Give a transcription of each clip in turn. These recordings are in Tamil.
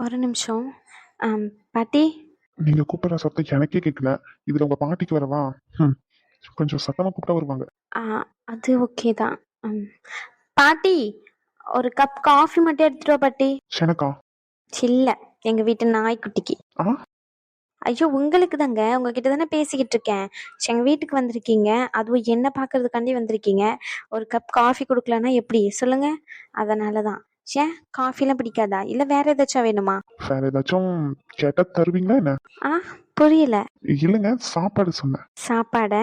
ஒரு நிமிஷம். ஆம், பாட்டி. நீங்க கூப்பிடுற சத்தம் எனக்கே கேட்கல. இதுல உங்க பாட்டிக்கு வரவா? ம். கொஞ்சம் சத்தமா கூப்பிட்டா வருவாங்க. ஆ, அது ஓகே தான். பாட்டி, ஒரு கப் காஃபி மட்டும் எடுத்துட்டு வா பாட்டி. எனக்கா? இல்ல, எங்க வீட்டு நாய்க்குட்டிக்கு. ஆ, ஐயோ, உங்களுக்கு தாங்க, உங்ககிட்ட தானே பேசிக்கிட்டு இருக்கேன். எங்க வீட்டுக்கு வந்திருக்கீங்க, அதுவும் என்ன பார்க்கறதுக்காண்டி வந்திருக்கீங்க. ஒரு கப் காஃபி கொடுக்கலன்னா எப்படி சொல்லுங்க? அதனால தான். ஏன் காஃபிலாம் பிடிக்காதா, இல்லை வேற ஏதாச்சும் வேணுமா? வேற ஏதாச்சும் கேட்டா தருவீங்களா என்ன? ஆ, புரியல. இல்லைங்க, சாப்பாடு சொன்னேன். சாப்பாட?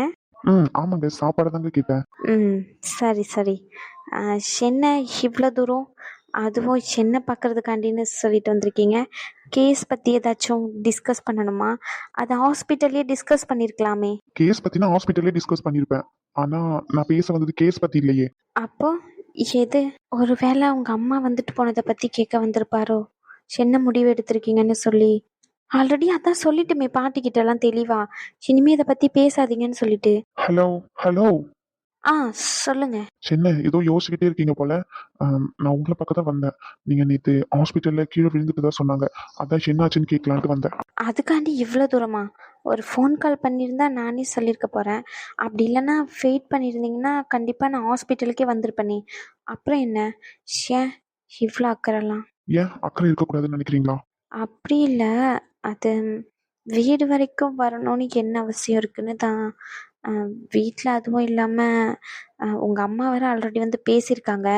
ஆமாங்க, சாப்பாடு தாங்க கேட்டேன். ம், சரி சரி. ஆ, என்ன இவ்வளோ தூரம், அதுவும் என்ன பார்க்கறதுக்காண்டின்னு சொல்லிட்டு வந்திருக்கீங்க? கேஸ் பற்றி ஏதாச்சும் டிஸ்கஸ் பண்ணணுமா? அது ஹாஸ்பிட்டல்லே டிஸ்கஸ் பண்ணியிருக்கலாமே. கேஸ் பத்தினா ஹாஸ்பிட்டல்லே டிஸ்கஸ் பண்ணிருப்பேன். ஆனா நான் பேச வந்தது கேஸ் பத்தி இல்லையே. அப்போ எது? ஒருவேளை உங்க அம்மா வந்துட்டு போனதை பற்றி கேட்க வந்திருப்பாரோ? என்ன முடிவு எடுத்திருக்கீங்கன்னு சொல்லி. ஆல்ரெடி அதான் சொல்லிட்டுமே பாட்டிக்கிட்ட எல்லாம் தெளிவா, இனிமே இதை பற்றி பேசாதீங்கன்னு சொல்லிட்டு. Hello hello. ஆ, சொல்லுங்க. என்ன ஏதோ யோசிச்சுக்கிட்டே இருக்கீங்க போல. நான் உங்களை பக்கம் தான் வந்தேன். நீங்க நேத்து ஹாஸ்பிட்டல்ல கீழே விழுந்துட்டு தான் சொன்னாங்க. அதான் என்னாச்சுன்னு கேட்கலான்ட்டு வந்தேன். அதுக்காண்டி இவ்வளோ தூரமா? ஒரு ஃபோன் கால் பண்ணியிருந்தா நானே சொல்லியிருக்க போகிறேன். அப்படி இல்லைன்னா வெயிட் பண்ணியிருந்தீங்கன்னா கண்டிப்பாக நான் ஹாஸ்பிட்டலுக்கே வந்திருப்பேனே. அப்புறம் என்ன? ஏன் இவ்வளோ அக்கறைலாம்? ஏன் அக்கறை இருக்கக்கூடாதுன்னு நினைக்கிறீங்களா? அப்படி இல்லை. அது வீடு வரைக்கும் வரணும்னு என்ன அவசியம் இருக்குன்னு தான். வீட்டில் அதுவும் இல்லாமல் உங்கள் அம்மா வேறு ஆல்ரெடி வந்து பேசியிருக்காங்க.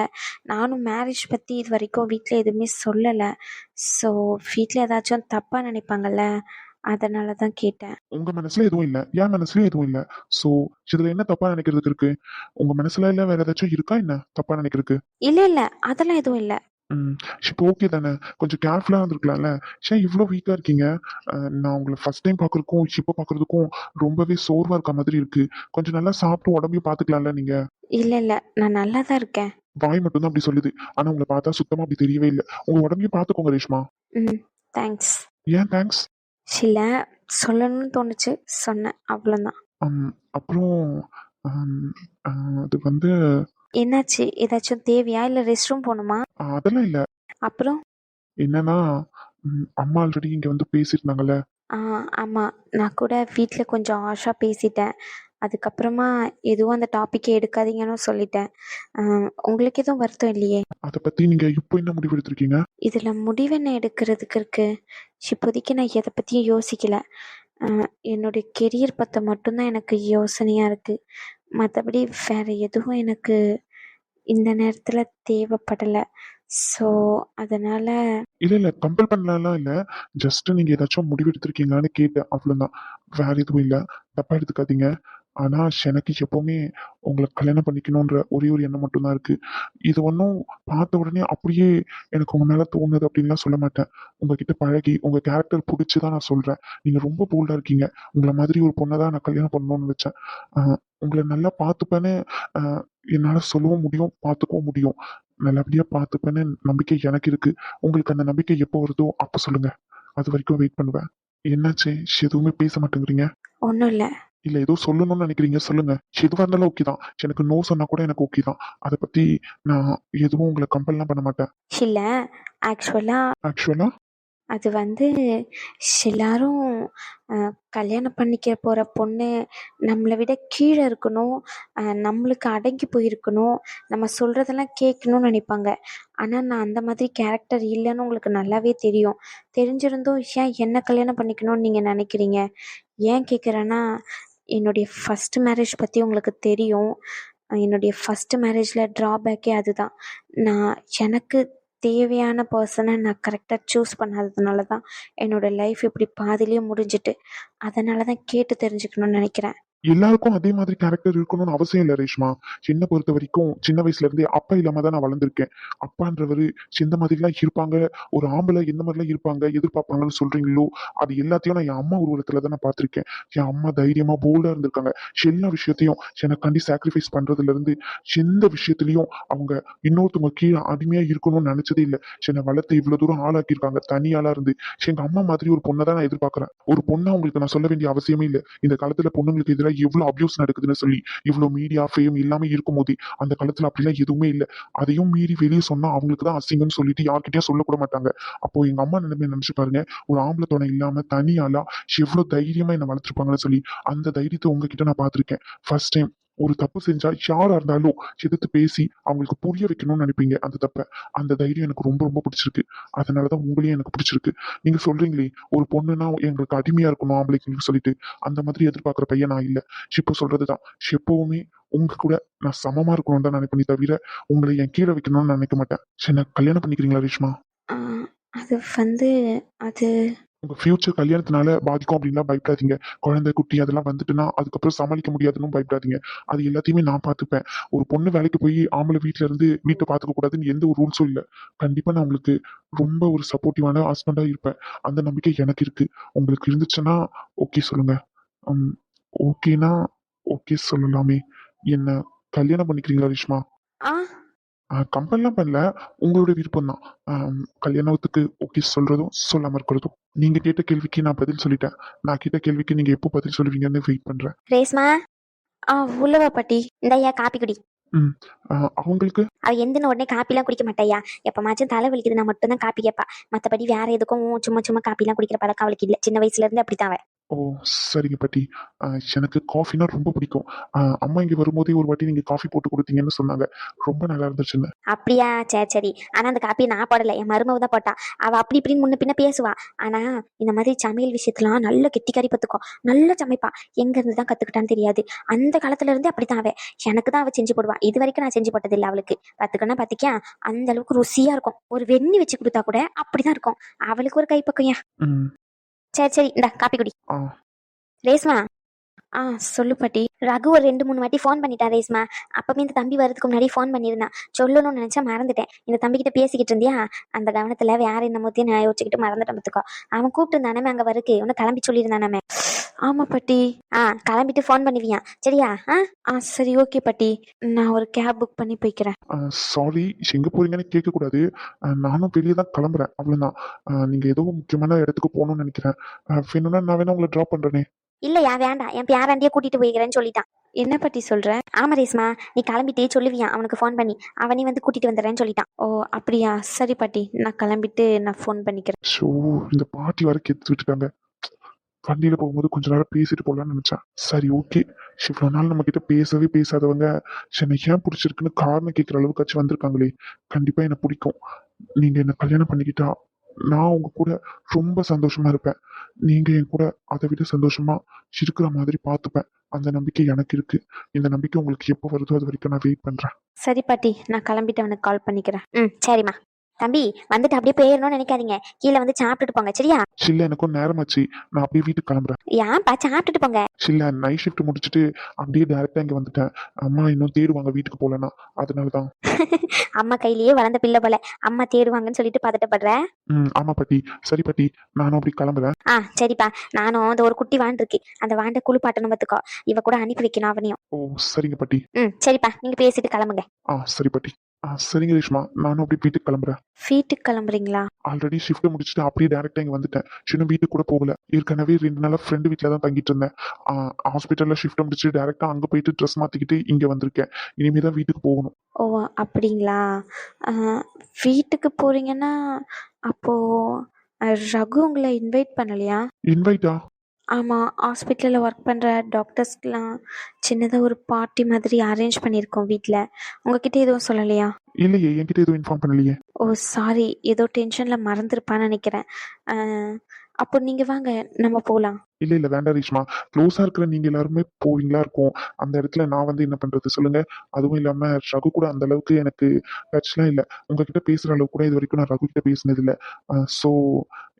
நானும் மேரேஜ் பற்றி இது வரைக்கும் வீட்டில் எதுவுமே சொல்லலை. ஸோ வீட்டில் ஏதாச்சும் தப்பாக நினைப்பாங்கல்ல, அதனால தான் கேட்டேன். உங்க மனசுல எதுவும் இல்ல, என் மனசுலயும் எதுவும் இல்ல. சோ இதுல என்ன தப்பா நினைக்கிறதுக்கு இருக்கு? உங்க மனசுல இல்ல வேற ஏதாச்சும் இருக்கா என்ன தப்பா நினைக்கிறதுக்கு? இல்லை இல்லை, அதெல்லாம் எதுவும் இல்லை. ம். இப்போ ஓகே தானே? கொஞ்சம் கேர்ஃபுல்லா இருந்திருக்கலாம்ல. ஏன் இவ்ளோ வீக்கா இருக்கீங்க? நான் உங்கள ஃபர்ஸ்ட் டைம் பார்க்கறதுக்கும், இப்போ பார்க்கறதுக்கும் ரொம்பவே சோர்வா இருக்க மாதிரி இருக்கு. கொஞ்சம் நல்லா சாப்பிட்டு உடம்பையும் பார்த்துக்கலாம்ல நீங்க? இல்லை இல்லை, நான் நல்லா தான் இருக்கேன். வாய் மட்டும் தான் அப்படி சொல்லுது. ஆனா உங்கள பார்த்தா சுத்தமா அப்படி தெரியவே இல்ல. உங்க உடம்பையும் பார்த்துக்கோங்க ரேஷ்மா. ம், தேங்க்ஸ். ஏன் தேங்க்ஸ்? இல்லை, சொல்லணும்னு தோணுச்சு, சொன்னேன், அவ்வளோதான். அப்புறம் அம் அ அது வந்து என்னாச்சு? ஏதாச்சும் தேவையா, இல்லை ரெஸ்ட் ரூம் போகணுமா? அதெல்லாம் இல்ல. அப்புறம்? என்னன்னா, அம்மா ஆல்ரெடி இங்க வந்து பேசியிருந்தாங்கல்ல. ஆ, ஆமாம், நான் கூட வீட்டில் கொஞ்சம் ஹார்ஷாக பேசிட்டேன். அதுக்கப்புறமா எதுவும் அந்த டாப்பிக்கே எடுக்காதீங்கன்னு சொல்லிட்டேன். உங்களுக்கு எதுவும் வருத்தம் இல்லையே? அத பத்தி நீங்க இப்போ என்ன முடிவு எடுத்திருக்கீங்க? இதில் முடிவு என்ன எடுக்கிறதுக்கு இருக்கு? இப்போதைக்கு நான் எதை பற்றியும் யோசிக்கல. என்னுடைய கெரியர் பற்றி மட்டும்தான் எனக்கு யோசனையாக இருக்குது. மற்றபடி வேறு எதுவும் எனக்கு இந்த நேரத்தில் தேவைப்படலை. ஸோ அதனால். இல்ல கம்பல் பண்ணலாம்லாம் இல்ல. ஜஸ்ட் நீங்க ஏதாச்சும் முடிவு எடுத்திருக்கீங்களான்னு கேட்டேன். அவ்வளவுதான். வேற எதுவும் இல்ல. தப்பா எடுத்துக்காதீங்க. ஆனா எனக்கு எப்பவுமே உங்கள கல்யாணம் பண்ணிக்கணுன்ற ஒரே ஒரு எண்ணம் மட்டும் தான் இருக்கு. இது ஒண்ணும் பார்த்த உடனே அப்படியே எனக்கு உங்க மேல தோணுது அப்படின்லாம் சொல்ல மாட்டேன். உங்ககிட்ட பழகி உங்க கேரக்டர் புடிச்சு தான் நான் சொல்றேன். நீங்க ரொம்ப போல்டா இருக்கீங்க. உங்கள மாதிரி ஒரு பொண்ண தான் நான் கல்யாணம் பண்ணணும்னு நினைச்சேன். உங்கள நல்லா பார்த்துப்பேன்னு அ என்னால சொல்லவும் முடியும், பார்த்துக்கவும் முடியும். நல்லபடியா பார்த்துப்பேன்னு நம்பிக்கை எனக்கு இருக்கு. உங்களுக்கு அந்த நம்பிக்கை எப்போ வருதோ அப்ப சொல்லுங்க. அது வரைக்கும் வெயிட் பண்ணுவேன். என்னாச்சு? எதுவுமே பேச மாட்டேங்கிறீங்க? ஒன்றும் இல்லை. இல்ல ஏதோ சொல்லணும்னு நினைக்கிறீங்க, சொல்லுங்க. எதுவா இருந்தாலும் ஓகே தான். எனக்கு நோ சொன்னா கூட எனக்கு ஓகே தான். அத பத்தி நான் எதுவும் உங்கள கம்பல்லாம் பண்ண மாட்டேன். இல்லை, ஆக்சுவலாக ஆக்சுவலா அது வந்து எல்லாரும் கல்யாணம் பண்ணிக்க போகிற பொண்ணு நம்மளை விட கீழே இருக்கணும், நம்மளுக்கு அடங்கி போயிருக்கணும், நம்ம சொல்கிறதெல்லாம் கேட்கணும்னு நினைப்பாங்க. ஆனால் நான் அந்த மாதிரி கேரக்டர் இல்லைன்னு உங்களுக்கு நல்லாவே தெரியும். தெரிஞ்சிருந்தும் ஏன் என்ன கல்யாணம் பண்ணிக்கணும்னு நீங்கள் நினைக்கிறீங்க? ஏன் கேட்குறேன்னா, என்னுடைய ஃபஸ்ட்டு மேரேஜ் பற்றி உங்களுக்கு தெரியும். என்னுடைய ஃபஸ்ட்டு மேரேஜில் ட்ராபேக்கே அதுதான். நான் எனக்கு தேவையான பர்சனை நான் கரெக்டாக சூஸ் பண்ணாததுனால தான் என்னோடய லைஃப் இப்படி பாதியிலேயே முடிஞ்சிட்டு. அதனால தான் கேட்டு தெரிஞ்சுக்கணும்னு நினைக்கிறேன். எல்லாருக்கும் அதே மாதிரி கேரக்டர் இருக்கணும்னு அவசியம் இல்ல ரேஷ்மா. என்ன பொறுத்த வரைக்கும் சின்ன வயசுல இருந்தே அப்பா இல்லாம தான் நான் வளர்ந்திருக்கேன். அப்பான்றவரு எந்த மாதிரிலாம் இருப்பாங்க, ஒரு ஆம்பளை எந்த மாதிரிலாம் இருப்பாங்க, எதிர்பார்ப்பாங்கன்னு சொல்றீங்களோ, அது எல்லாத்தையும் நான் என் அம்மா உருவத்துல தான் நான் பார்த்திருக்கேன். என் அம்மா தைரியமா போல்டா இருந்திருக்காங்க. எல்லா விஷயத்தையும் எனக்காண்டி சாக்ரிஃபைஸ் பண்றதுல இருந்து எந்த விஷயத்திலயும் அவங்க இன்னொருத்தவங்க கீழே அடிமையா இருக்கணும்னு நினைச்சதே இல்ல. என்னை வளர்த்து இவ்வளவு தூரம் ஆளாக்கியிருக்காங்க தனி ஆளா இருந்து. எங்க அம்மா மாதிரி ஒரு பொண்ணை தான் நான் எதிர்பார்க்கிறேன். ஒரு பொண்ணை உங்களுக்கு நான் சொல்ல வேண்டிய அவசியமே இல்லை. இந்த காலத்துல பொண்ணுங்களுக்கு எதிராக பத்திலாம் எவ்வளவு அபியூஸ் நடக்குதுன்னு சொல்லி. இவ்வளவு மீடியா ஃபேம் எல்லாமே இருக்கும்போது அந்த காலத்துல அப்படிலாம் எதுவுமே இல்லை. அதையும் மீறி வெளியே சொன்னா அவங்களுக்கு தான் அசிங்கம்னு சொல்லிட்டு யார்கிட்டயும் சொல்லக்கூட மாட்டாங்க. அப்போ எங்க அம்மா நிலைமை நினைச்சு பாருங்க. ஒரு ஆம்பளை துணை இல்லாம தனியாளா எவ்வளவு தைரியமா என்ன வளர்த்துருப்பாங்கன்னு சொல்லி. அந்த தைரியத்தை உங்ககிட்ட நான் பார்த்திருக்கேன் ஃபர்ஸ்ட் டைம். ஒரு தப்பு செஞ்சா யாரா இருந்தாலும் எதிர்த்து பேசி அவங்களுக்கு புரிய வைக்கணும்னு நினைப்பீங்க அந்த தப்பை. அந்த தைரியம் எனக்கு ரொம்ப ரொம்ப பிடிச்சிருக்கு. அதனாலதான் உங்களையும் எனக்கு பிடிச்சிருக்கு. நீங்க சொல்றீங்களே ஒரு பொண்ணுன்னா எங்களுக்கு அடிமையா இருக்கணும் ஆம்பளைக்கு சொல்லிட்டு, அந்த மாதிரி எதிர்பார்க்குற பையன் நான் இல்லை. இப்போ சொல்றதுதான், எப்பவுமே உங்க கூட நான் சமமா இருக்கணும் தான் நினைப்பேனே தவிர உங்களை என் கீழே வைக்கணும்னு நினைக்க மாட்டேன். சரி, நான் கல்யாணம் பண்ணிக்கிறீங்களா ரேஷ்மா? ஆ, அது வந்து அது உங்க ஃபியூச்சர் கல்யாணத்தினால பாதிக்கும் அப்படின்லாம் பயப்படாதீங்க. குழந்தை குட்டி அதெல்லாம் வந்துட்டுன்னா அதுக்கப்புறம் சமாளிக்க முடியாதுன்னு பயப்படாதீங்க. அது எல்லாத்தையுமே நான் பார்த்துப்பேன். ஒரு பொண்ணு வேலைக்கு போய் ஆம்பளை வீட்ல இருந்து வீட்டை பார்த்துக்க கூடாதுன்னு எந்த ஒரு ரூல்ஸும் இல்லை. கண்டிப்பா நான் உங்களுக்கு ரொம்ப ஒரு சப்போர்ட்டிவான ஹஸ்பண்டா இருப்பேன். அந்த நம்பிக்கை எனக்கு இருக்கு. உங்களுக்கு இருந்துச்சுன்னா ஓகே சொல்லுங்க. ம், ஓகேனா ஓகே சொல்லலாமே. என்ன கல்யாணம் பண்ணிக்கிறீங்களா ரேஷ்மா? ஆ கம்பல்லாம் பண்ணல. உங்களோட விருப்பம் தான். கல்யாணத்துக்கு ஓகே சொல்றதும் சொல்லாம இருக்கிறதும். நீங்க கேட்ட கேள்விக்கு நான் பதில் சொல்லிட்டேன். நான் கேட்ட கேள்விக்கு நீங்க எப்போ பதில் சொல்லுவீங்கன்னு வெயிட் பண்றேன். ரேஸ்மா, உள்ளவா பாட்டி, இந்தாயா காப்பி குடி. ம். அவங்களுக்கு அவ எந்தின உடனே காப்பிலாம் குடிக்க மாட்டாயா. எப்பமாச்சும் தலை வலிக்குதுன்னா மட்டும்தான் காப்பி கேட்பா. மற்றபடி வேற எதுக்கும் சும்மா சும்மா காப்பிலாம் குடிக்கிற பழக்கம் அவளுக்கு இல்லை. சின்ன வயசுல இருந்து அப்படித்தான் அவ. ஓ, சரிங்க பாட்டி. எனக்கு காஃபினா ரொம்ப பிடிக்கும். அம்மா இங்க வரும்போதே ஒரு வாட்டி நீங்க காஃபி போட்டு கொடுத்தீங்கன்னு சொன்னாங்க. ரொம்ப நல்லா இருந்துச்சுன்னு. அப்படியா? சரி சரி. ஆனா அந்த காப்பியை நான் போடல, என் மருமவ தான் போட்டா. அவ அப்படி இப்படின்னு முன்ன பின்ன பேசுவா. ஆனா இந்த மாதிரி சமையல் விஷயத்துலாம் நல்ல கெட்டிக்காரி பத்துக்கும். நல்லா சமைப்பா. எங்க இருந்து தான் கத்துக்கிட்டான்னு தெரியாது. அந்த காலத்துல இருந்து அப்படித்தான் அவ. எனக்கு தான் அவ செஞ்சு போடுவா. இது வரைக்கும் நான் செஞ்சு போட்டது இல்லை அவளுக்கு. பாத்துக்கன்னா பாத்திக்கா, அந்த அளவுக்கு ருசியா இருக்கும். ஒரு வெண்ணி வச்சு கொடுத்தா கூட அப்படிதான் இருக்கும். அவளுக்கு ஒரு கைப்பக்கம். ம். சரி சரி, இந்த காப்பி குடி. ஆ. ரேஸ்மா, சொல்லு பாட்டி. ரகு ஒரு 2-3 வாட்டி ஃபோன் பண்ணிட்டான் ரேஸ்மா. அப்பவே இந்த தம்பி வரதுக்கு முன்னாடி ஃபோன் பண்ணியிருந்தான். சொல்லணும்னு நினைச்சா மறந்துட்டேன். இந்த தம்பிக்கிட்ட பேசிக்கிட்டு இருந்தியா, அந்த கவனத்துல வேற என்னமோத்தையும் நான் யோசிச்சுக்கிட்டு மறந்துட்டேன் பார்த்துக்கோ. அவன் கூப்பிட்டு இருந்தானே அங்க வருக்கு, உன்னை கிளம்பி சொல்லியிருந்தானே. ஆமா பாட்டி. கிளம்பிட்டு ஃபோன் பண்ணுவியா? சரியா? சரி ஓகே பாட்டி. நான் ஒரு கேப் புக் பண்ணி போய்க்கிறேன். சாரி, எங்க போறீங்கன்னு கேட்க கூடாது. நானும் வெளியே தான் கிளம்புறேன், அவ்வளவுதான். நீங்க ஏதோ முக்கியமான இடத்துக்கு போகணும்னு நினைக்கிறேன். வேணும்னா நான் வேணா உங்களை டிராப் பண்றேனே. இல்லையா, வேண்டாம். என் பேராண்டியே கூட்டிட்டு போய்க்கிறேன்னு சொல்லிட்டான். என்ன பத்தி சொல்ற? ஆமா ரேஸ்மா, நீ கிளம்பிட்டு சொல்லுவியா அவனுக்கு ஃபோன் பண்ணி, அவனே வந்து கூட்டிட்டு வந்துடுறேன்னு சொல்லிட்டான். ஓ அப்படியா? சரி பாட்டி, நான் கிளம்பிட்டு நான் ஃபோன் பண்ணிக்கிறேன். ஷோ, இந்த பாட்டி வர கெடுத்து விட்டுட்டாங்க. வண்டியில போகும்போது கொஞ்ச நேரம் பேசிட்டு போலாம்னு நினைச்சேன். சரி ஓகே. இவ்வளவு நாள் நம்ம கிட்ட பேசவே பேசாதவங்க என்னை ஏன் பிடிச்சிருக்குன்னு காரணம் கேட்கிற அளவுக்காச்சும் வந்திருக்காங்களே. கண்டிப்பா என்ன பிடிக்கும். நீங்க என்ன கல்யாணம் பண்ணிக்கிட்டா நான் உங்க கூட ரொம்ப சந்தோஷமா இருப்பேன். நீங்க என் கூட அதை விட சந்தோஷமா இருக்கிற மாதிரி பார்த்துப்பேன். அந்த நம்பிக்கை எனக்கு இருக்கு. இந்த நம்பிக்கை உங்களுக்கு எப்போ வருதோ அது வரைக்கும் நான் வெயிட் பண்றேன். சரி பாட்டி, நான் கிளம்பிட்டு அவனுக்கு கால் பண்ணிக்கிறேன். சரிம்மா. தம்பி வந்துட்டு அப்படியே போயிடணும்னு நினைக்காதீங்க. கீழே வந்து சாப்பிட்டுட்டு போங்க, சரியா? இல்ல, எனக்கும் நேரமாச்சு. நான் அப்படியே வீட்டுக்கு கிளம்புறேன். ஏன்பா, சாப்பிட்டுட்டு போங்க. இல்ல, நைட் ஷிஃப்ட் முடிச்சுட்டு அப்படியே டைரக்டா இங்க வந்துட்டேன். அம்மா இன்னும் தேடுவாங்க வீட்டுக்கு போலன்னா, அதனாலதான். அம்மா கையிலேயே வளர்ந்த பிள்ளை போல. அம்மா தேடுவாங்கன்னு சொல்லிட்டு பதட்டப்படுற. ஆமா பாட்டி. சரி பாட்டி, நானும் அப்படி கிளம்புறேன். சரிப்பா. நானும் அந்த ஒரு குட்டி வாண்டு இருக்கு, அந்த வாண்டை குளிப்பாட்டணும் பார்த்துக்கோ. இவ கூட அனுப்பி வைக்கணும் அவனையும். ஓ, சரிங்க பாட்டி. சரிப்பா, நீங்க பேசிட்டு கிளம்புங்க. சரி பாட்டி. சரிங்க ரேஷ்மா, நானும் அப்படியே வீட்டுக்கு கிளம்புறேன். வீட்டுக்கு கிளம்புறீங்களா? ஆல்ரெடி ஷிஃப்ட் முடிச்சுட்டு அப்படியே டேரக்டா இங்க வந்துட்டேன். இன்னும் வீட்டுக்கு கூட போகல. ஏற்கனவே 2 நாளா ஃப்ரெண்டு வீட்டில தான் தங்கிட்டு இருந்தேன். ஹாஸ்பிட்டல்ல ஷிஃப்ட் முடிச்சு டேரக்டா அங்க போயிட்டு ட்ரெஸ் மாத்திக்கிட்டு இங்க வந்திருக்கேன். இனிமே தான் வீட்டுக்கு போகணும். ஓ அப்படிங்களா? வீட்டுக்கு போறீங்கன்னா அப்போ ரகு உங்களை இன்வைட் பண்ணலையா? இன்வைட்டா? ஆமாம், ஹாஸ்பிட்டலில் ஒர்க் பண்ணுற டாக்டர்ஸ்க்கெலாம் சின்னதாக ஒரு பார்ட்டி மாதிரி அரேஞ்ச் பண்ணியிருக்கோம் வீட்டில். உங்ககிட்ட எதுவும் சொல்லலையா? இல்லையே, என்கிட்ட எதுவும் இன்ஃபார்ம் பண்ணலையே. ஓ சாரி, ஏதோ டென்ஷனில் மறந்துருப்பான்னு நினைக்கிறேன். அப்போ நீங்கள் வாங்க, நம்ம போகலாம். இல்ல வேண்டாம் ரேஷ்மா. க்ளோஸா இருக்கிற நீங்க எல்லாருமே போவீங்களா இருக்கும். அந்த இடத்துல நான் வந்து என்ன பண்றது சொல்லுங்க. அதுவும் இல்லாம ரகு கூட அந்த அளவுக்கு எனக்கு டச்லாம் இல்ல. உங்ககிட்ட பேசுற அளவுக்கு கூட இது வரைக்கும் நான் ரகு கிட்ட பேசினது இல்ல. ஸோ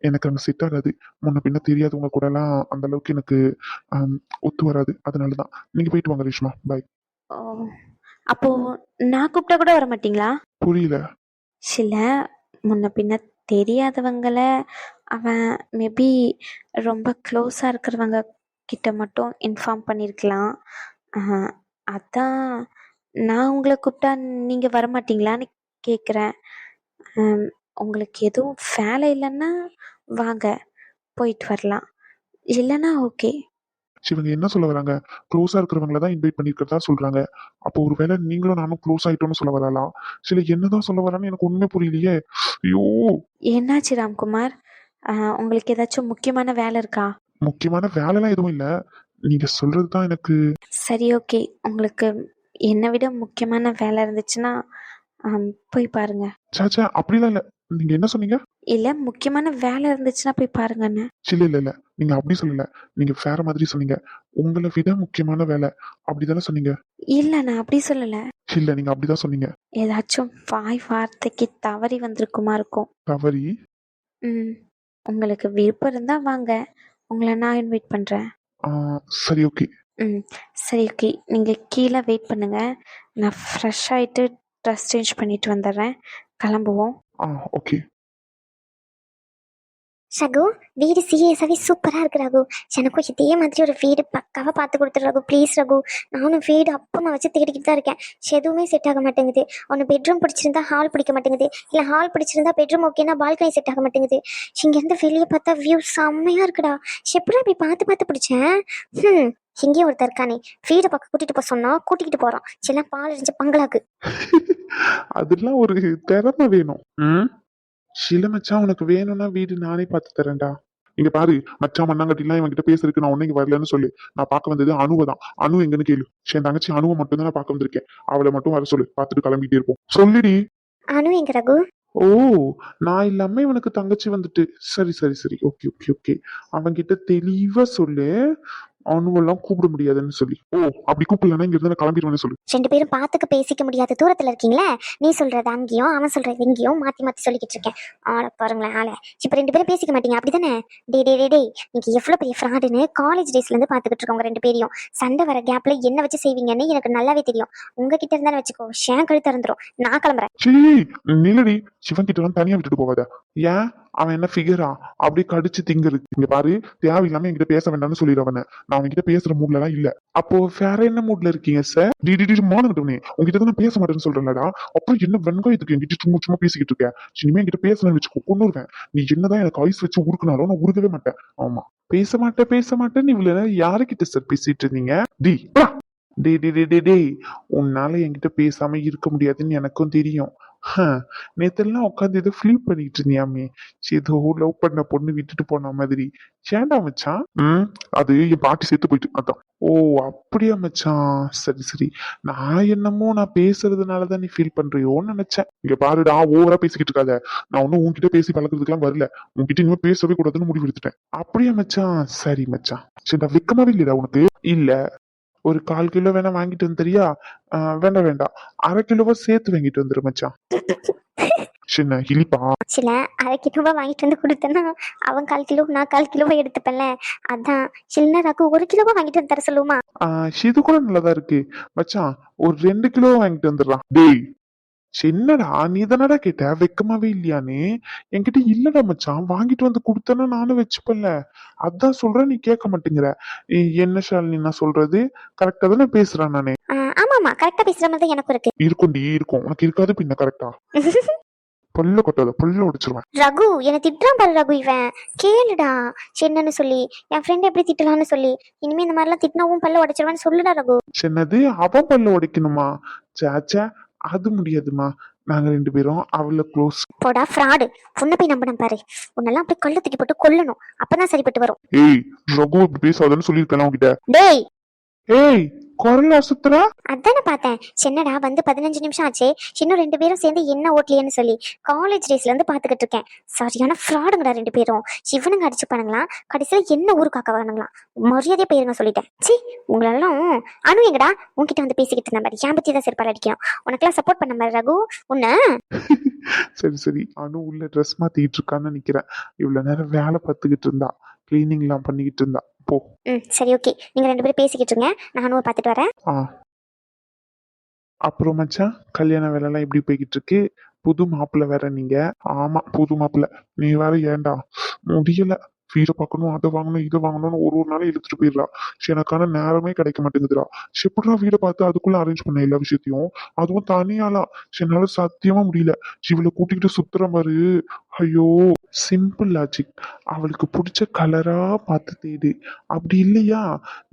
எனக்கு அங்க செட் ஆகாது. முன்ன பின்ன தெரியாதவங்க கூட எல்லாம் அந்த அளவுக்கு எனக்கு ஒத்து வராது. அதனாலதான். நீங்க போயிட்டு வாங்க ரேஷ்மா. பாய். ஓ அப்போ நான் கூப்பிட்டா கூட வர மாட்டீங்களா? புரியல. சில முன்ன பின்ன தெரியாதவங்கள அவன் மேபி ரொம்ப க்ளோஸாக இருக்கிறவங்க கிட்ட மட்டும் இன்ஃபார்ம் பண்ணியிருக்கலாம். அதான் நான் உங்களை கூப்பிட்டா நீங்கள் வரமாட்டீங்களான்னு கேட்குறேன். உங்களுக்கு எதுவும் வேலை இல்லைன்னா வாங்க, போயிட்டு வரலாம். இல்லைன்னா ஓகே. இவங்க என்ன சொல்ல வராங்க? க்ளோஸா இருக்கிறவங்கள தான் இன்வைட் பண்ணிருக்கிறதா சொல்றாங்க. அப்போ ஒருவேளை நீங்களும் நானும் க்ளோஸ் ஆயிட்டோம்னு சொல்ல வரலாம். சில என்னதான் சொல்ல வரான்னு எனக்கு ஒண்ணுமே புரியலையே. ஐயோ! என்னாச்சு ராம்குமார்? உங்களுக்கு ஏதாச்சும் முக்கியமான வேலை இருக்கா? முக்கியமான வேலைலாம் எதுவும் இல்ல. நீங்க சொல்றது தான் எனக்கு. சரி, ஓகே. உங்களுக்கு என்னை விட முக்கியமான வேலை இருந்துச்சுன்னா போய் பாருங்க. சாச்சா அப்படிலாம் இல்ல. நீங்க என்ன சொன்னீங்க? இல்லை, முக்கியமான வேலை இருந்துச்சுன்னா போய் பாருங்கன்னு. இல்ல இல்ல இல்ல. நீங்க அப்படி சொல்லல. நீங்க வேற மாதிரி சொன்னீங்க. உங்களை விட முக்கியமான வேலை அப்படிதானே சொன்னீங்க? இல்லை, நான் அப்படி சொல்லலை. இல்ல நீங்க அப்படிதான் சொன்னீங்க. ஏதாச்சும் வாய் வார்த்தைக்கு தவறி வந்திருக்குமா இருக்கும். தவறி? ம் உங்களுக்கு விருப்பம் இருந்தால் வாங்க, உங்களை நான் இன்வைட் பண்ணுறேன். சரி ஓகே. ம் சரி, ஓகே. நீங்கள் கீழே வெயிட் பண்ணுங்கள். நான் ஃப்ரெஷ் ஆகிட்டு ட்ரெஸ் சேஞ்ச் பண்ணிட்டு வந்துடுறேன். கிளம்புவோம். ஓகே. ரகு, வீடு சீரியஸாகவே சூப்பராக இருக்கு ரகு. எனக்கும் இதே மாதிரி ஒரு வீடு பக்காவாக பார்த்து கொடுத்துரு ரகு, ப்ளீஸ் ரகு. நானும் வீடு அப்பமா வச்சு தேடிக்கிட்டு தான் இருக்கேன். எதுவுமே செட் ஆக மாட்டேங்குது. ஒன்று பெட்ரூம் பிடிச்சிருந்தா ஹால் பிடிக்க மாட்டேங்குது, இல்லை ஹால் பிடிச்சிருந்தா பெட்ரூம் ஓகேனா பால்கனி செட் ஆக மாட்டேங்குது. இங்கேருந்து வெளியே பார்த்தா வியூ செம்மையாக இருக்குடா. எப்படா இப்படி பார்த்து பார்த்து பிடிச்சேன். எங்கேயும் ஒருத்தர் இருக்கானே, வீடை பக்கம் கூட்டிகிட்டு போக சொன்னா கூட்டிகிட்டு போகிறோம். எல்லாம் பால் அடிஞ்ச பங்களாக்கு. அதெல்லாம் ஒரு திறமை வேணும். சில மச்சான் உனக்கு வேணும்னா வீடு நானே பார்த்து தரேன்டா. இங்க பாரு மச்சான் மண்ணாங்கட்டிலாம் இவன் கிட்ட பேசுறதுக்கு நான் ஒன்னும் இங்க வரலன்னு சொல்லு. நான் பார்க்க வந்தது அணுவை தான். அணு எங்கன்னு கேளு. என் தங்கச்சி அணுவை மட்டும் தான் நான் பார்க்க வந்திருக்கேன். அவளை மட்டும் வர சொல்லு, பார்த்துட்டு கிளம்பிட்டே இருப்போம். சொல்லிடி. அனு எங்க ரகு? ஓ, நான் இல்லாம இவனுக்கு தங்கச்சி வந்துட்டு. சரி சரி சரி, ஓகே ஓகே ஓகே. அவன்கிட்ட தெளிவா சொல்லு, அணுவெல்லாம் கூப்பிட முடியாதுன்னு சொல்லி. ஓ அப்படி கூப்பிடலன்னா இங்க இருந்து கிளம்பிடுவேன்னு சொல்லு. ரெண்டு பேரும் பார்த்துக்க பேசிக்க முடியாத தூரத்துல இருக்கீங்களே. நீ சொல்றது அங்கேயும், அவன் சொல்றது எங்கேயும் மாத்தி மாத்தி சொல்லிக்கிட்டு இருக்கேன். ஆளை பாருங்களேன் ஆளை. இப்ப ரெண்டு பேரும் பேசிக்க மாட்டீங்க அப்படிதானே? டே டே டே டே, நீங்க எவ்வளவு பெரிய ஃப்ராடுன்னு காலேஜ் டேஸ்ல இருந்து பாத்துக்கிட்டு இருக்கோங்க ரெண்டு பேரையும். சண்டை வர கேப்ல என்ன வச்சு செய்வீங்கன்னு எனக்கு நல்லாவே தெரியும். உங்ககிட்ட இருந்தாலும் வச்சுக்கோ, ஷேன் கழுத்து இருந்துரும். நான் கிளம்புறேன். நிலடி, சிவன் கிட்ட எல்லாம் தனியா விட்டுட்டு போவாத. ஏன் அவன் என்ன ஃபிகரா அப்படி கடிச்சு திங்குறது? இங்க பாரு, தேவையில்லாம என்கிட்ட பேச வேண்டாம்னு சொல்லிடுறவன. நான் அவன்கிட்ட பேசுற மூட்ல எல்லாம் இல்ல. அப்போ வேற என்ன மூட்ல இருக்கீங்க சார்? மானங்கட்டவனே, உங்ககிட்ட தான் பேச மாட்டேன்னு சொல்றேன்லடா. அப்புறம் என்ன வெங்காயத்துக்கு என்கிட்ட சும்மா சும்மா பேசிக்கிட்டு இருக்கேன். இனிமே என்கிட்ட பேசணும்னு வச்சுக்கோ, கொன்னுருவேன். நீ என்னதான் எனக்கு ஐஸ் வச்சு உருக்குனாலும் நான் உருகவே மாட்டேன். ஆமா, பேச மாட்டேன்னு இவ்வளவு யாருக்கிட்ட சார் பேசிட்டு இருந்தீங்க? டே டே டே டே டே, உன்னால என்கிட்ட பேசாம இருக்க முடியாதுன்னு எனக்கும் தெரியும். நேத்தெல்லாம் உட்காந்து ஏதோ ஃபிலிப் பண்ணிட்டு இருந்தியாமே, ஏதோ லவ் பண்ண பொண்ணு விட்டுட்டு போன மாதிரி. ஏன்டா மச்சான்? அது என் பாட்டி சேர்த்து போயிட்டு அதான். ஓ அப்படியா மச்சான், சரி சரி. நான் பேசுறதுனாலதான் நீ ஃபீல் பண்றியோன்னு நினைச்சேன். இங்க பாருடா, ஓவரா பேசிக்கிட்டு இருக்காத. நான் ஒன்னும் உன்கிட்ட பேசி பழக்கிறதுக்கெல்லாம் வரல. உன்கிட்ட இனிமே பேசவே கூடாதுன்னு முடிவு எடுத்துட்டேன். அப்படியா மச்சான்? சரி மச்சான். சரிடா, வெக்கமாவே இல்லையா உனக்கு? இல்ல, ஒரு 1/4 கிலோ வேணா வாங்கிட்டு வந்துறியா? வேண்டாம் வேண்டாம், 1/2 கிலோவா சேர்த்து வாங்கிட்டு வந்துரு மச்சான். சின்ன இழிப்பா. சில 1/2 கிலோவா வாங்கிட்டு வந்து கொடுத்தேன்னா அவன் 1/4 கிலோ, நான் 1/4 கிலோவா எடுத்துப்பேன்ல. அதான் சின்ன ரகு 1 கிலோவா வாங்கிட்டு வந்து தர சொல்லுமா? இது கூட நல்லதா இருக்கு மச்சான். ஒரு 2 கிலோ வாங்கிட்டு வந்துடுறான். டேய் சின்னடா, நீ தானடா கேட்ட வெக்கமாவே இல்லையான்னு. என்கிட்ட இல்லடா மச்சான், வாங்கிட்டு வந்து கொடுத்தனா நானும் வச்சுப்பேன்ல. அதான் சொல்றேன், நீ கேட்க மாட்டேங்கிற. என்ன ஷாலினி நான் சொல்றது கரெக்டா தானே பேசுறேன் நானே? ஆமாமா, கரெக்டா பேசுற மாதிரி எனக்கு இருக்கு. இருக்கும்டி இருக்கும், உனக்கு இருக்காது பின்ன. கரெக்டா பல்ல கொட்டாத, பல்ல உடைச்சிருவேன். ரகு என்ன திட்டுறான் பாரு ரகு. இவன் கேளுடா, என்னன்னு சொல்லி என் ஃப்ரெண்ட் எப்படி திட்டலான்னு சொல்லி. இனிமே இந்த மாதிரிலாம் திட்டினாவும் பல்ல உடைச்சிருவான்னு சொல்லுடா ரகு. சின்னது அவன் பல்ல உடைக்கணுமா? சாச்சா, அது முடியாதுமா. நாங்க 2 பேரும் அவள க்ளோஸ். போடா ஃப்ராடு, உன்னை போய் நம்பணும் பாரு. உன்னெல்லாம் அப்படியே கல்ல தூக்கி போட்டு கொல்லணும், அப்பதான் சரிப்பட்டு வரும். ஏய் ரகு, இப்படி பேசாதன்னு சொல்லியிருக்கேன் உன்கிட்ட. டேய் ஏய், குரல் அசுத்துறா. அதானே பார்த்தேன். சின்னடா வந்து 15 நிமிஷம் ஆச்சே, இன்னும் 2 பேரும் சேர்ந்து என்ன ஓட்டலையேன்னு சொல்லி காலேஜ் டேஸ்ல இருந்து பாத்துக்கிட்டு இருக்கேன். சரியான ஃப்ராடுங்கடா 2 பேரும். இவனுங்க அடிச்சு பண்ணுங்களா, கடைசியில என்ன ஊருக்காக்க வேணுங்களா? மரியாதையா போயிருங்க சொல்லிட்டேன். சி உங்களெல்லாம். அனு எங்கடா? உன்கிட்ட வந்து பேசிக்கிட்டு இருந்த மாதிரி என் பத்தி தான் செருப்பால் அடிக்கணும். உனக்கெல்லாம் சப்போர்ட் பண்ண மாதிரி ரகு உன்ன. சரி சரி, அனு உள்ள ட்ரெஸ் மாத்திக்கிட்டு இருக்கான்னு நினைக்கிறேன். இவ்வளவு நேரம் வேலை பார்த்துக்கிட்டு இருந்தா, கிளீனிங் எல்லாம் பண்ணிக்கிட்டு இருந்தா. போ. சரி ஓகே, நீங்க 2 பேரும் பேசிக்கிட்டு இருங்க, நானும் பார்த்துட்டு வரேன். அப்புறம் மச்சான், கல்யாண வேலை எல்லாம் எப்படி போய்கிட்டு இருக்கு? புது மாப்பிள்ள வேற நீங்க? ஆமா புது மாப்பிள்ள. நீ வேற ஏன்டா முடியல, வீடை பார்க்கணும், அதை வாங்கணும், இதை வாங்கணும்னு ஒரு ஒரு நாளும் இழுத்துட்டு போயிடுறா. எனக்கான நேரமே கிடைக்க மாட்டேங்குதுடா. எப்படிடா வீடை பார்த்து அதுக்குள்ள அரேஞ்ச் பண்ண எல்லா விஷயத்தையும், அதுவும் தனியாளா. என்னால சத்தியமா முடியல. இவளை கூட்டிக்கிட்டு சுத்துற மாதிரி. ஐயோ, சிம்பிள் லாஜிக். அவளுக்கு பிடிச்ச கலரா பார்த்து தேடு. அப்படி இல்லையா,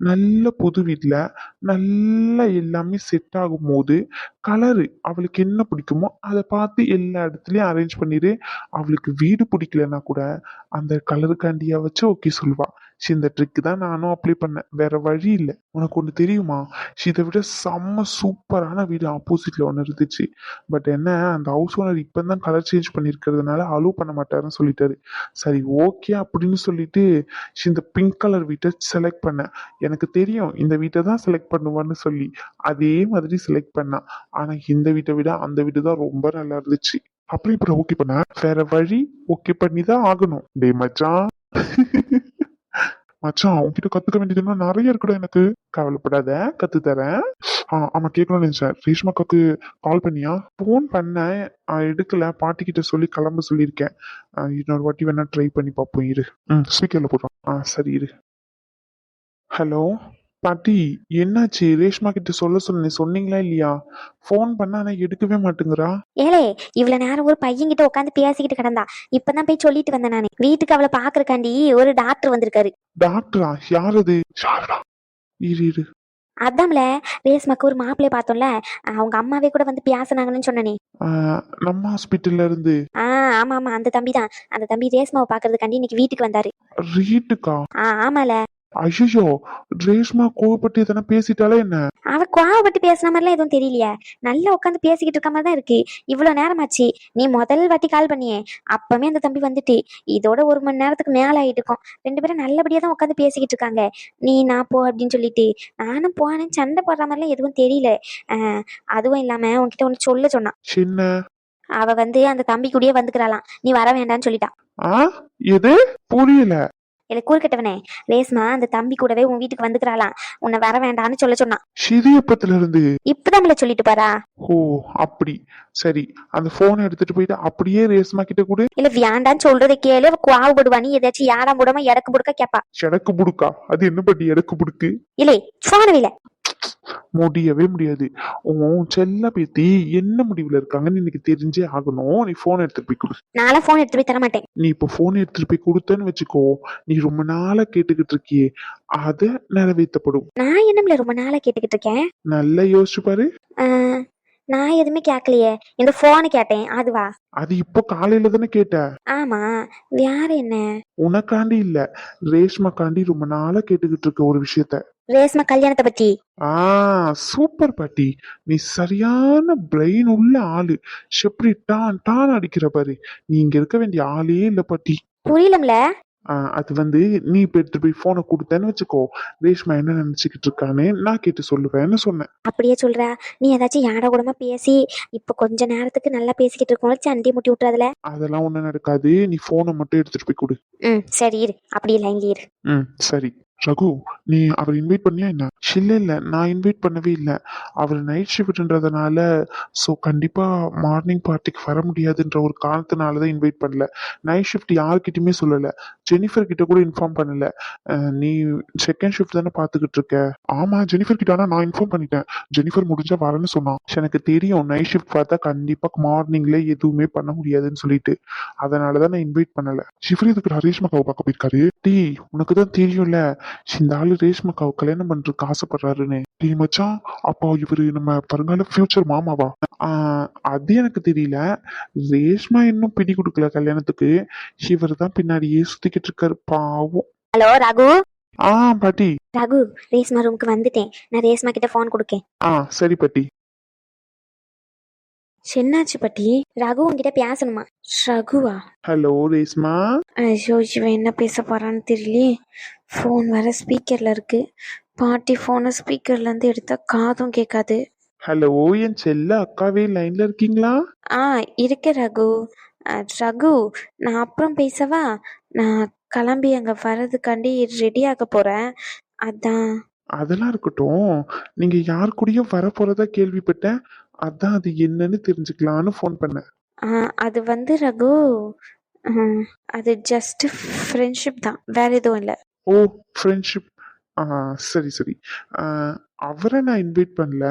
நல்ல புது வீட்டில் நல்லா எல்லாமே செட் ஆகும் போது கலரு அவளுக்கு என்ன பிடிக்குமோ அதை பார்த்து எல்லா இடத்துலயும் அரேஞ்ச் பண்ணிடு. அவளுக்கு வீடு பிடிக்கலன்னா கூட அந்த கலருக்காண்டியா வச்சு ஓகே சொல்லுவா. இந்த ட்ரிக் தான் நானும் அப்ளை பண்ணேன், வேற வழி இல்லை. உனக்கு ஒன்று தெரியுமா, இதை விட செம்ம சூப்பரான வீடு ஆப்போசிட்ல ஒன்று இருந்துச்சு. பட் என்ன, அந்த ஹவுஸ் ஓனர் இப்பதான் கலர் சேஞ்ச் பண்ணிருக்கிறதுனால அலோவ் பண்ண மாட்டாருன்னு சொல்லிட்டாரு. சரி ஓகே அப்படின்னு சொல்லிட்டு இந்த பிங்க் கலர் வீட்டை செலக்ட் பண்ணேன். எனக்கு தெரியும் இந்த வீட்டை தான் செலக்ட் பண்ணுவான்னு சொல்லி அதே மாதிரி செலக்ட் பண்ணா. ஆனா இந்த வீட்டை விட அந்த வீடு தான் ரொம்ப நல்லா இருந்துச்சு. அப்படி இப்படி ஓகே பண்ண வேற வழி, ஓகே பண்ணி தான் ஆகணும். டேய் மச்சான், மச்சான் உன்கிட்ட கத்துக்க வேண்டியது இன்னும் நிறைய இருக்குடா எனக்கு. கவலைப்படாத, கத்து தரேன். ஆமா, கேட்கணும்னு நினைச்சேன். ரேஷ்மாக்காக்கு கால் பண்ணியா? ஃபோன் பண்ணேன், எடுக்கல. பாட்டிக்கிட்ட சொல்லி கிளம்ப சொல்லியிருக்கேன். இன்னொரு வாட்டி வேணா ட்ரை பண்ணி பார்ப்போம் இரு. ஸ்பீக்கர்ல போடுறோம். சரி இரு. ஹலோ பாட்டி, என்னாச்சு? ரேஷ்மா கிட்ட சொல்ல சொன்னீங்களா இல்லையா? ஃபோன் பண்ண ஆனா எடுக்கவே மாட்டேங்கிறா. ஏலே, இவ்வளவு நேரம் ஒரு பையன்கிட்ட உட்காந்து பேசிக்கிட்டு கிடந்தா. இப்பதான் போய் சொல்லிட்டு வந்தேன் நானு. வீட்டுக்கு அவளை பாக்குறக்காண்டி ஒரு டாக்டர் வந்திருக்காரு. டாக்டரா? யார் அது? யாருடா? இரு இரு. அதான்ல, ரேஷ்மாக்கு ஒரு மாப்பிள்ளைய பார்த்தோம்ல, அவங்க அம்மாவே கூட வந்து பேசினாங்கன்னு சொன்னனே. நம்ம ஹாஸ்பிட்டல்ல இருந்து? ஆமா ஆமா, அந்த தம்பி தான். அந்த தம்பி ரேஷ்மாவை பாக்குறதுக்காண்டி இன்னைக்கு வீட்டுக்கு வந்தாரு. வீட்டுக்கா? ஆமால. ஐயோ, ரேஷ்மா கோவப்பட்டு எதனா பேசிட்டாலே என்ன? அவ கோவப்பட்டு பேசுன மாதிரிலாம் எதுவும் தெரியலையே. நல்லா உட்காந்து பேசிக்கிட்டு இருக்க மாதிரி தான் இருக்கு. இவ்வளவு நேரமாச்சு. நீ முதல் வாட்டி கால் பண்ணியே அப்பவே அந்த தம்பி வந்துட்டு இதோட 1 மணி நேரத்துக்கு மேல ஆயிட்டு இருக்கும். 2 பேரும் நல்லபடியா தான் உட்காந்து பேசிக்கிட்டு இருக்காங்க. நீ நான் போ அப்படின்னு சொல்லிட்டு நானும் போனேன். சண்டை போடுற மாதிரிலாம் எதுவும் தெரியல. அதுவும் இல்லாம உன்கிட்ட ஒண்ணு சொல்ல சொன்னான். சின்ன அவ வந்து அந்த தம்பி கூடயே வந்துக்கிறாளாம். நீ வர வேண்டாம்னு சொல்லிட்டான். எது? புரியல. இல்ல கூறுகட்டவனே, ரேஷ்மா அந்த தம்பி கூடவே உன் வீட்டுக்கு வந்துக்கிறாளாம். உன்னை வர வேண்டாம்னு சொல்ல சொன்னான். சிறியப்பத்துல இருந்து? இப்பதான் சொல்லிட்டு பாரா. ஓ அப்படி. சரி, அந்த போனை எடுத்துட்டு போயிட்டு அப்படியே ரேஷ்மா கிட்ட கூட. இல்ல வேண்டான்னு சொல்றதை கேளு. அவ கோவப்படுவா. நீ ஏதாச்சும் யாராம் கூடமா எடக்கு புடுக்க கேப்பா. எடக்கு புடுக்கா? அது என்ன பட்டி எடக்கு புடுக்கு? இல்லை போனவில்லை. முடியவே முடியாது. உன் செல்ல பேத்தி என்ன முடிவுல இருக்காங்கன்னு எனக்கு தெரிஞ்சே ஆகணும். நீ போன் எடுத்துட்டு போய் கொடு. நாளா போன் எடுத்து போய் தர மாட்டேன். நீ இப்ப போன் எடுத்துட்டு போய் கொடுத்தேன்னு வச்சுக்கோ, நீ ரொம்ப நாளா கேட்டுக்கிட்டு இருக்கியே அத நிறைவேற்றப்படும். நான் என்னம்ல ரொம்ப நாளா கேட்டுக்கிட்டு இருக்கேன். நல்லா யோசிச்சு பாரு. நான் எதுவுமே கேட்கலையே. இந்த போனை கேட்டேன். அதுவா? அது இப்போ காலையில தானே கேட்ட. ஆமா, வேற என்ன? உனக்காண்டி இல்ல, ரேஷ்மாக்காண்டி ரொம்ப நாளா கேட்டுக்கிட்டு இருக்க ஒரு விஷயத்த. ரேஷ்மா கல்யாணத்தை பத்தி. சூப்பர் பாட்டி, நீ சரியான பிரெயின் உள்ள ஆளு. எப்படி டான் டான் அடிக்கிற பாரு. நீ இங்க இருக்க வேண்டிய ஆளே இல்ல பாட்டி. புரியலம்ல. அது வந்து நீ இப்ப எடுத்துட்டு போய் போனை கொடுத்தேன்னு வச்சுக்கோ, ரேஷ்மா என்ன நினைச்சுக்கிட்டு இருக்கானே நான் கேட்டு சொல்லுவேன்னு சொன்னேன். அப்படியே சொல்ற? நீ ஏதாச்சும் யாரா கூடமா பேசி இப்ப கொஞ்ச நேரத்துக்கு நல்லா பேசிக்கிட்டு இருக்கோம், சண்டி முட்டி விட்டுறதுல. அதெல்லாம் ஒண்ணும் நடக்காது. நீ போனை மட்டும் எடுத்துட்டு போய் கொடு. சரி இரு, அப்படியே லைன்ல இரு. சரி. ரகு, நீ அவர் இன்வைட் பண்ணியா என்ன? இல்ல நான் இன்வைட் பண்ணவே இல்லை. அவர் நைட் ஷிஃப்ட்ன்றதுனால ஸோ கண்டிப்பா மார்னிங் பார்ட்டிக்கு வர முடியாதுன்ற ஒரு காரணத்தினாலதான் இன்வைட் பண்ணல. நைட் ஷிஃப்ட் யாருக்கிட்டயுமே சொல்லல. ஜெனிஃபர் கிட்ட கூட இன்ஃபார்ம் பண்ணல. நீ செகண்ட் ஷிஃப்ட் தானே பாத்துக்கிட்டு இருக்க? ஆமா, ஜெனிஃபர் கிட்ட நான் இன்ஃபார்ம் பண்ணிட்டேன். ஜெனிஃபர் முடிஞ்சா வரேன்னு சொன்னான். எனக்கு தெரியும் நைட் ஷிஃப்ட் பார்த்தா கண்டிப்பா மார்னிங்ல எதுவுமே பண்ண முடியாதுன்னு சொல்லிட்டு, அதனாலதான் நான் இன்வைட் பண்ணல. ஷிஃபர் இதுக்கு ரேஷ்மாக்காவை பார்க்க போயிருக்காரு. டீ உனக்கு தான் தெரியும்ல, இந்த ஆளு ரேஷ்மாக்காவை கல்யாணம் பண்றதுக்கு ஆசைப்படுறாருன்னு. டீ மச்சான், அப்போ இவரு நம்ம வருங்கால ஃபியூச்சர் மாமாவா? அது எனக்கு தெரியல. ரேஷ்மா இன்னும் பிடி கொடுக்கல கல்யாணத்துக்கு. இவர் தான் பின்னாடியே சுத்திக்கிட்டு இருக்காரு பாவம். ஹலோ ரகு. பாட்டி. ரகு, ரேஷ்மா ரூமுக்கு வந்துட்டேன். நான் ரேஷ்மா கிட்ட போன் கொடுக்கேன். சரி பாட்டி. என்னாச்சு பாட்டி? ரகு உன்கிட்ட பேசணுமா? ரகுவா? ஹலோ ரேஷ்மா. ஐயோ, இவன் என்ன பேச போறான்னு தெரியலையே. ஃபோன் வேற ஸ்பீக்கர்ல இருக்கு. பாட்டி போனை ஸ்பீக்கர்ல இருந்து எடுத்தா காதும் கேட்காது. ஹலோ, என் செல்ல அக்காவே லைன்ல இருக்கீங்களா? இருக்க ரகு. ரகு, நான் அப்புறம் பேசவா? நான் கிளம்பி அங்க வர்றதுக்காண்டி ரெடி ஆக போறேன். அதான். அதெல்லாம் இருக்கட்டும். நீங்க யார் கூடயும் வர போறதா கேள்விப்பட்டேன். அதான் அது என்னன்னு தெரிஞ்சுக்கலான்னு ஃபோன் பண்ணேன். அது வந்து ரகு, அது ஜஸ்ட் ஃப்ரெண்ட்ஷிப் தான், வேற எதுவும் இல்லை. ஓ, ஃப்ரெண்ட்ஷிப். சரி சரி. அவரை நான் இன்வைட் பண்ணல.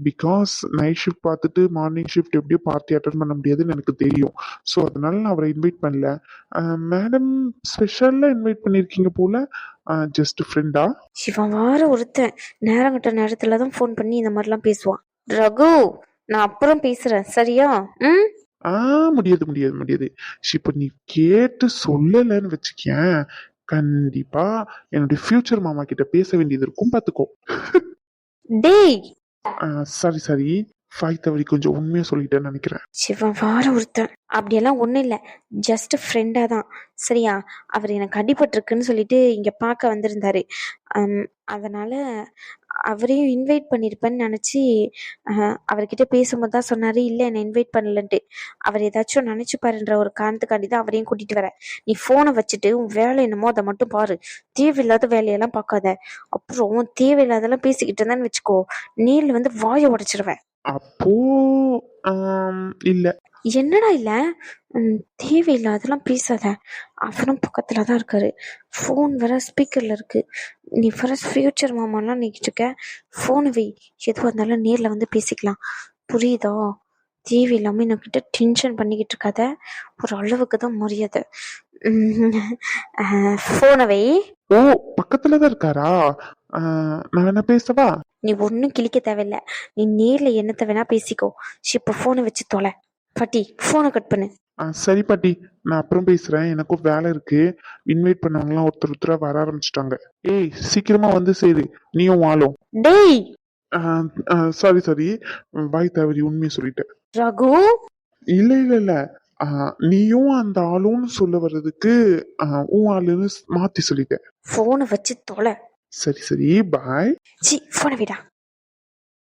பிகாஸ் நைட் ஷிஃப்ட் பார்த்துட்டு மார்னிங் ஷிஃப்ட் எப்படியோ பார்ட்டி அட்டன் பண்ண முடியாதுன்னு எனக்கு தெரியும். ஸோ அதனால நான் அவரை இன்வைட் பண்ணல. மேடம் ஸ்பெஷலாக இன்வைட் பண்ணியிருக்கீங்க போல. ஜஸ்ட் ஃப்ரெண்டா? இவன் வார ஒருத்தன் நேரங்கட்ட நேரத்துல தான் ஃபோன் பண்ணி இந்த மாதிரிலாம் பேசுவான். ரகு, நான் அப்புறம் பேசுறேன், சரியா? ம். முடியாது முடியாது முடியாது. இப்போ நீ கேட்டு சொல்லலைன்னு வச்சுக்கேன், கண்டிப்பா என்னுடைய ஃபியூச்சர் மாமா கிட்ட பேச வேண்டியது இருக்கும், பார்த்துக்கோ. டேய், சரி சரி. ஃபாய் தவறி கொஞ்சம் உண்மையா சொல்லிட்டேன்னு நினைக்கிறேன். சிவன் வார ஒருத்தன். அப்படியெல்லாம் ஒன்றும் இல்லை, ஜஸ்ட் ஃப்ரெண்டாக தான், சரியா? அவர் எனக்கு அடிபட்டிருக்குன்னு சொல்லிட்டு இங்கே பார்க்க வந்திருந்தாரு. அதனால் அவரையும் இன்வைட் பண்ணியிருப்பேன்னு நினச்சி அவர்கிட்ட பேசும்போது தான் சொன்னார், இல்லை என்னை இன்வைட் பண்ணலன்ட்டு. அவர் ஏதாச்சும் நினச்சிப்பாருன்ற ஒரு காரணத்துக்காண்டி தான் அவரையும் கூட்டிகிட்டு வரேன். நீ ஃபோனை வச்சுட்டு உன் வேலை என்னமோ அதை மட்டும் பாரு, தேவையில்லாத வேலையெல்லாம் பார்க்காத. அப்புறம் தேவையில்லாதெல்லாம் பேசிக்கிட்டு இருந்தான்னு வச்சுக்கோ, நேரில் வந்து வாயை உடைச்சிருவேன். அப்போ இல்ல. என்னடா இல்லை? தேவையில்லாதெல்லாம் பேசாத. அவனும் பக்கத்தில் தான் இருக்காரு, ஃபோன் வேற ஸ்பீக்கரில் இருக்கு. நீ ஃபர்ஸ்ட் ஃபியூச்சர் மாமாலாம் நினைக்கிட்டு இருக்க, ஃபோனை வை. எதுவாக இருந்தாலும் நேரில் வந்து பேசிக்கலாம், புரியுதா? தேவையில்லாமல் என்கிட்ட டென்ஷன் பண்ணிக்கிட்டு இருக்காத. ஒரு அளவுக்கு தான் மரியாதை. ஃபோனை வை. ஓ, பக்கத்துல தான் இருக்காரா? நான் வேணா பேசவா? நீ ஒன்றும் கிழிக்க தேவையில்ல, நீ நேரில் என்னத்தை வேணா பேசிக்கோ. இப்போ ஃபோனை வச்சு தொலை. பாட்டி, ஃபோனை கட் பண்ணு. சரி பாட்டி, நான் அப்புறம் பேசுறேன், எனக்கும் வேலை இருக்கு. இன்வைட் பண்ணவங்களாம் ஒருத்தர் ஒருத்தரா வர ஆரம்பிச்சிட்டாங்க. ஏய், சீக்கிரமா வந்து சேரு, நீயும் வாழும். டேய் சாரி சாரி, வாய் தவறி உண்மையை சொல்லிட்டேன். ரகு, இல்ல இல்ல இல்ல. நீயும் அந்த ஆளுன்னு சொல்ல வர்றதுக்கு உன் ஆளுன்னு மாத்தி சொல்லிட்டேன். ஃபோனை வச்சு தொலை. சரி சரி, பாய். சி, ஃபோனை விடா.